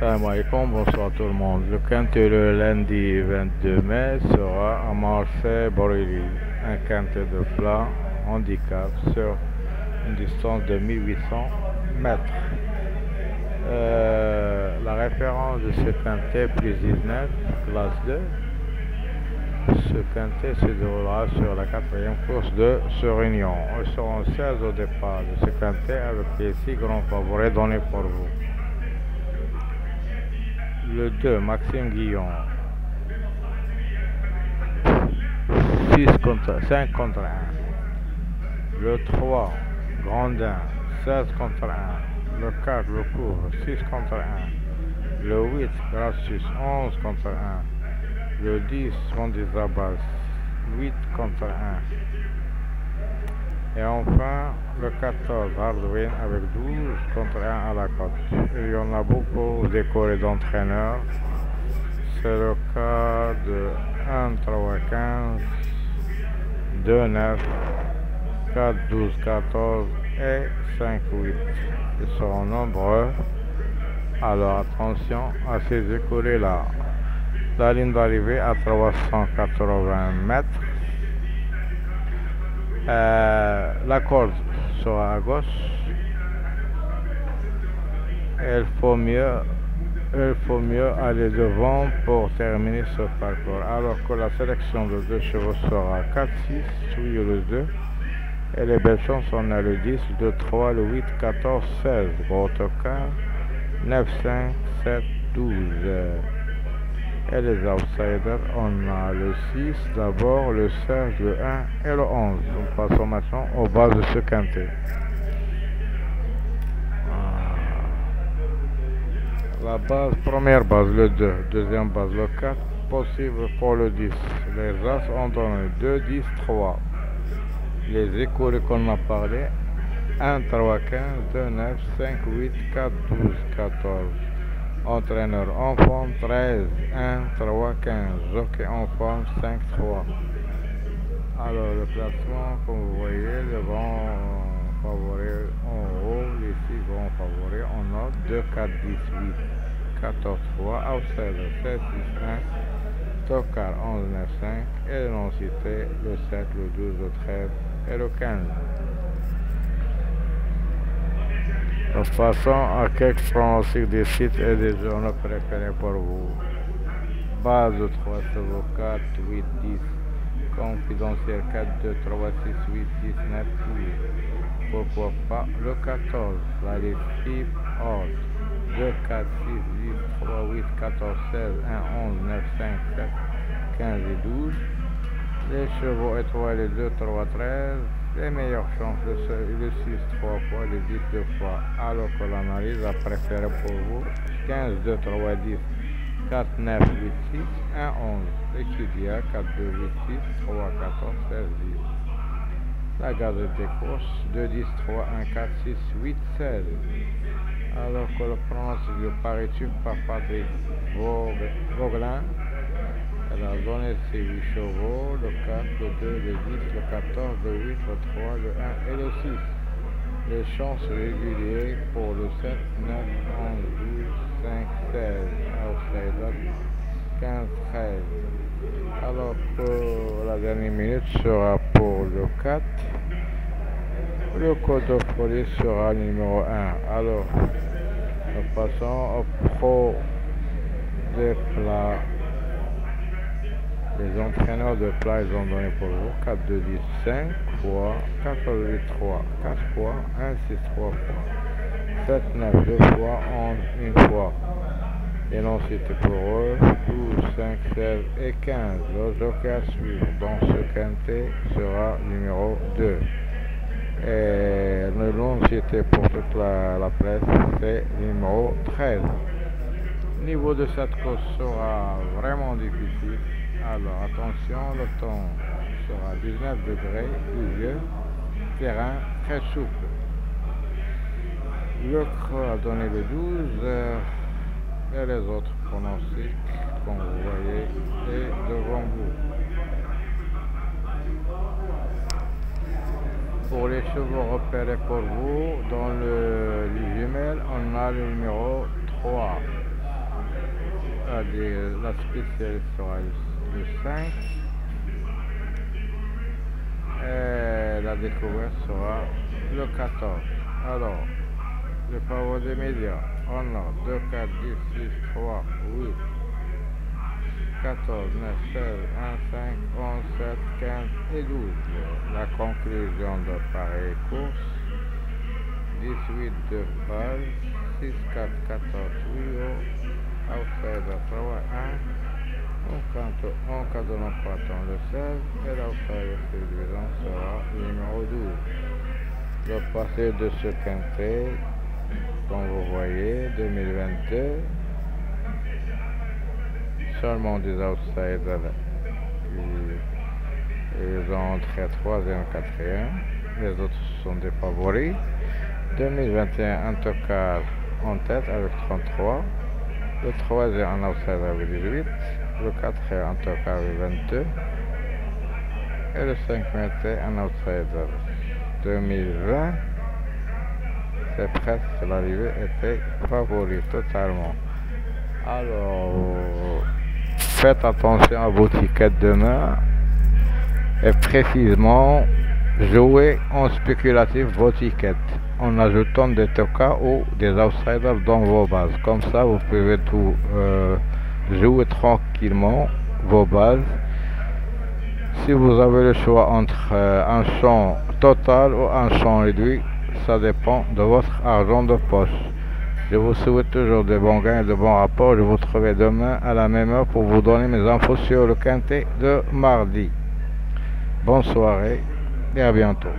Salam alaikum, bonsoir tout le monde. Le quintet le lundi 22 mai sera à Marseille-Borély, un quintet de plat handicap sur une distance de 1800 mètres. La référence de ce quintet plus 19, classe 2. Ce quintet se déroulera sur la quatrième course de ce réunion. Ils seront 16 au départ de ce quintet avec les 6 grands favoris donnés pour vous. Le 2, Maxime Guillon, 5 contre 1. Le 3, Grandin, 16 contre 1. Le 4, Le Couvre, 6 contre 1. Le 8, Gracius, 11 contre 1. Le 10, Rondizabas, 8 contre 1. Et enfin, le 14, Hardwin avec 12 contre 1 à la cote. Il y en a beaucoup décorés d'entraîneurs. C'est le cas de 1, 3, 15, 2, 9, 4, 12, 14 et 5, 8. Ils seront nombreux. Alors attention à ces écoulés-là. La ligne d'arrivée à 380 mètres. La corde sera à gauche. Il faut mieux aller devant pour terminer ce parcours. Alors que la sélection de 2 chevaux sera 4, 6, oui le 2. Et les belles chances, on a le 10, le 3, le 8, 14, 16. Gros tocard, 9, 5, 7, 12. Et les outsiders, on a le 6 d'abord, le 16, le 1 et le 11. Nous passons maintenant aux bases de ce quintet. La base, première base, le 2. Deuxième base, le 4. Possible pour le 10. Les As ont donné 2, 10, 3. Les écoles qu'on a parlé, 1, 3, 15, 2, 9, 5, 8, 4, 12, 14. Entraîneur en forme 13, 1, 3, 15. Jockey en forme 5, 3. Alors le classement, comme vous voyez, le grand favori en haut, les 6 grands favoris en note 2, 4, 10, 8, 14, 3. Outsider 7, 6, 1. Tocard 11, 9, 5. Et le non-cité, le 7, le 12, le 13 et le 15. Nous passons à quelques pronostics des sites et des journaux préférés pour vous. Base 3 chevaux 4, 8, 10. Confidentiel 4, 2, 3, 6, 8, 10, 9, 12. Pourquoi pas le 14. La lessive hors 2, 4, 6, 10, 3, 8, 14, 16, 1, 11, 9, 5, 7, 15 et 12. Les chevaux étoilés 2, 3, 13. Les meilleures chances, le 6 3 fois, le 10 2 fois, alors que l'analyse a préféré pour vous 15, 2, 3, 10, 4, 9, 8, 6, 1, 11. Equidia 4, 2, 8, 6, 3, 14, 16, 10. La gazette des courses 2, 10, 3, 1, 4, 6, 8, 16. Alors que le pronostic de Paris-Tube par Patrick Vauglin. Elle a donné ses 8 chevaux, le 4, le 2, le 10, le 14, le 8, le 3, le 1 et le 6. Les chances réguliers pour le 7, 9, 11, 12, 5, 16, outsider 15, 13. Alors que la dernière minute sera pour le 4. Le code de folie sera numéro 1. Alors, nous passons au pro des plats. Les entraîneurs de plat, ils ont donné pour vous 4, 2, 10, 5 fois, 4, 8, 3, 4 fois, 1, 6, 3 fois, 7, 9, 2 fois, 11, 1 fois. Et non, c'était pour eux 12, 5, 16 et 15. Le jockey à suivre dans ce quintet sera numéro 2. Et le nom, c'était pour toute la presse, c'est numéro 13. Le niveau de cette course sera vraiment difficile. Alors attention, le temps sera 19 degrés, pluvieux, terrain très souple. Le creux a donné le 12 et les autres pronostics, comme vous voyez, est devant vous. Pour les chevaux repérés pour vous, dans le jumelle, on a le numéro 3. la spécialiste sera le 5. Et la découverte sera le 14. Alors, le favori des médias, on a 2, 4, 10, 6, 3, 8, 14, 9, 16, 1, 5, 11, 7, 15 et 12. La conclusion de pareille course, 18 de base, 6, 4, 14, 8, outsider 3, 1. En cas de non-croissant le 16 et l'outsider division sera le numéro 12. Le passé de ce quintet, comme vous voyez, 2022, seulement des outsiders, ils ont entré 3e, 4e, les autres sont des favoris. 2021, un tocard en tête avec 33, le 3e en outsider avec 18, le 4e en tocard avec 22, et le 5e en outsider. 2020, c'est presque l'arrivée était favori totalement. Alors, faites attention à vos tickets demain et précisément jouez en spéculatif vos tickets en ajoutant des tokas ou des outsiders dans vos bases. Comme ça, vous pouvez tout jouer tranquillement vos bases. Si vous avez le choix entre un champ total ou un champ réduit, ça dépend de votre argent de poche. Je vous souhaite toujours de bons gains et de bons rapports. Je vous retrouverai demain à la même heure pour vous donner mes infos sur le quintet de mardi. Bonne soirée et à bientôt.